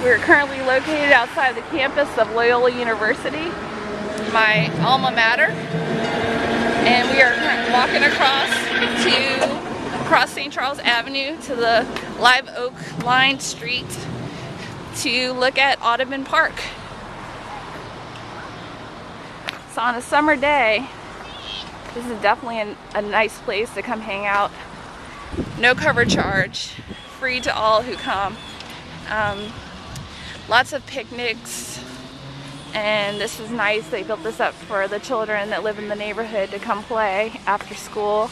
We're currently located outside the campus of Loyola University, my alma mater, and we are walking across St. Charles Avenue to the live oak lined street to look at Audubon Park. So on a summer day, this is definitely a nice place to come hang out. No cover charge, free to all who come. Lots of picnics, and this is nice. They built this up for the children that live in the neighborhood to come play after school.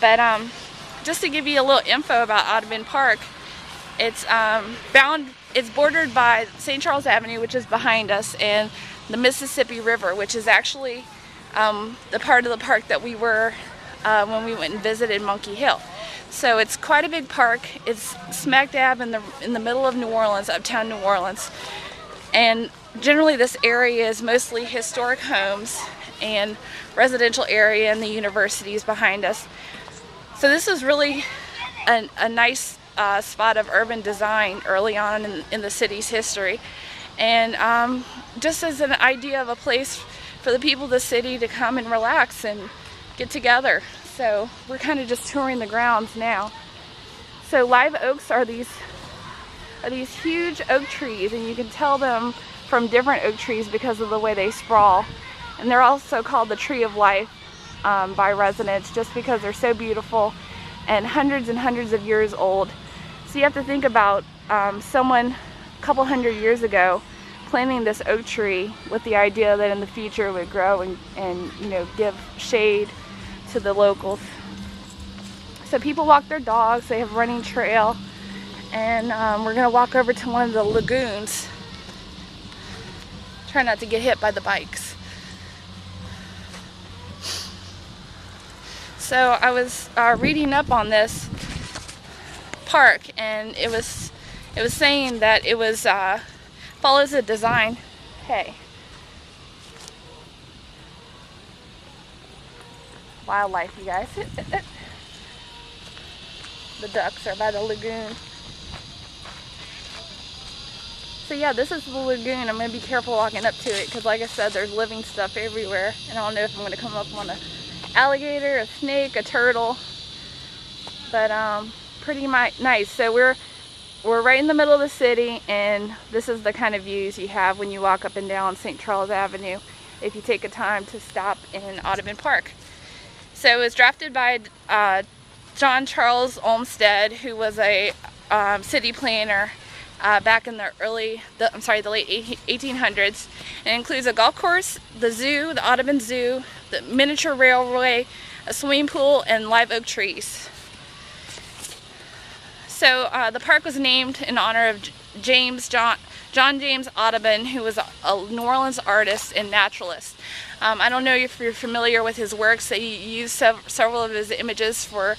But just to give you a little info about Audubon Park, it's bordered by St. Charles Avenue, which is behind us, and the Mississippi River, which is actually the part of the park that we were when we went and visited Monkey Hill. So it's quite a big park. It's smack dab in the middle of New Orleans, uptown New Orleans. And generally this area is mostly historic homes and residential area, and the university is behind us. So this is really a nice spot of urban design early on in the city's history. And just as an idea of a place for the people of the city to come and relax and get together. So we're kind of just touring the grounds now. So live oaks are these huge oak trees, and you can tell them from different oak trees because of the way they sprawl. And they're also called the tree of life by residents, just because they're so beautiful and hundreds of years old. So you have to think about someone a couple hundred years ago planting this oak tree with the idea that in the future it would grow and you know, give shade to the locals. So people walk their dogs, they have running trail, and we're gonna walk over to one of the lagoons. Try not to get hit by the bikes. So I was reading up on this park, and it was saying that it was follows a design. Hey. Wildlife, you guys. The ducks are by the lagoon. So yeah, this is the lagoon. I'm going to be careful walking up to it because, like I said, there's living stuff everywhere. And I don't know if I'm going to come up on an alligator, a snake, a turtle. But pretty nice. So we're right in the middle of the city, and this is the kind of views you have when you walk up and down St. Charles Avenue if you take a time to stop in Audubon Park. So it was drafted by John Charles Olmsted, who was a city planner back in the late 1800s. It includes a golf course, the zoo, the Audubon Zoo, the miniature railway, a swimming pool, and live oak trees. So the park was named in honor of John James Audubon, who was a New Orleans artist and naturalist. I don't know if you're familiar with his works. He used several of his images for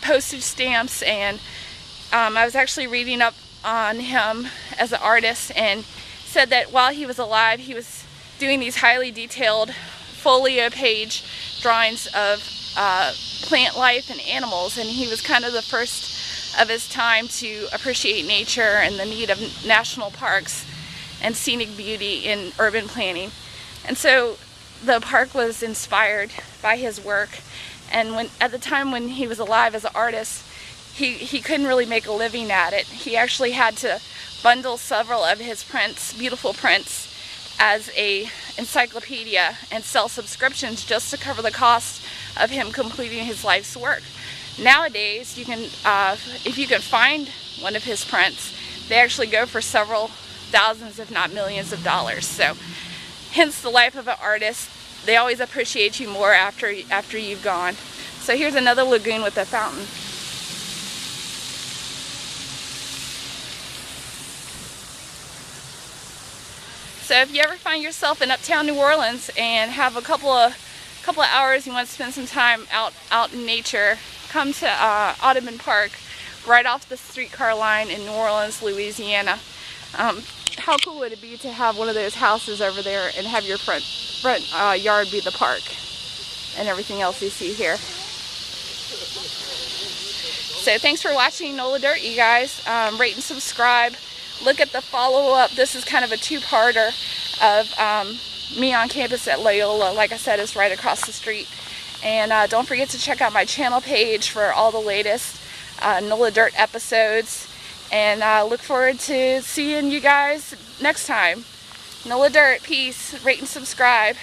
postage stamps, and I was actually reading up on him as an artist, and said that while he was alive, he was doing these highly detailed folio page drawings of plant life and animals, and he was kind of the first of his time to appreciate nature and the need of national parks and scenic beauty in urban planning. And so the park was inspired by his work, and at the time when he was alive as an artist, he couldn't really make a living at it. He actually had to bundle several of his prints, beautiful prints, as a encyclopedia and sell subscriptions just to cover the cost of him completing his life's work. Nowadays, you can, if you can find one of his prints, they actually go for several thousands, if not millions of dollars. So, hence the life of an artist. They always appreciate you more after you've gone. So here's another lagoon with a fountain. So if you ever find yourself in uptown New Orleans and have a couple of hours, you want to spend some time out in nature, come to Audubon Park, right off the streetcar line in New Orleans, Louisiana. How cool would it be to have one of those houses over there and have your front yard be the park and everything else you see here? So thanks for watching NOLA Dirt, you guys. Rate and subscribe. look at the follow-up. This is kind of a two-parter of me on campus at Loyola. Like I said, it's right across the street. And don't forget to check out my channel page for all the latest NOLA Dirt episodes. And look forward to seeing you guys next time. NOLA Dirt, peace, rate and subscribe.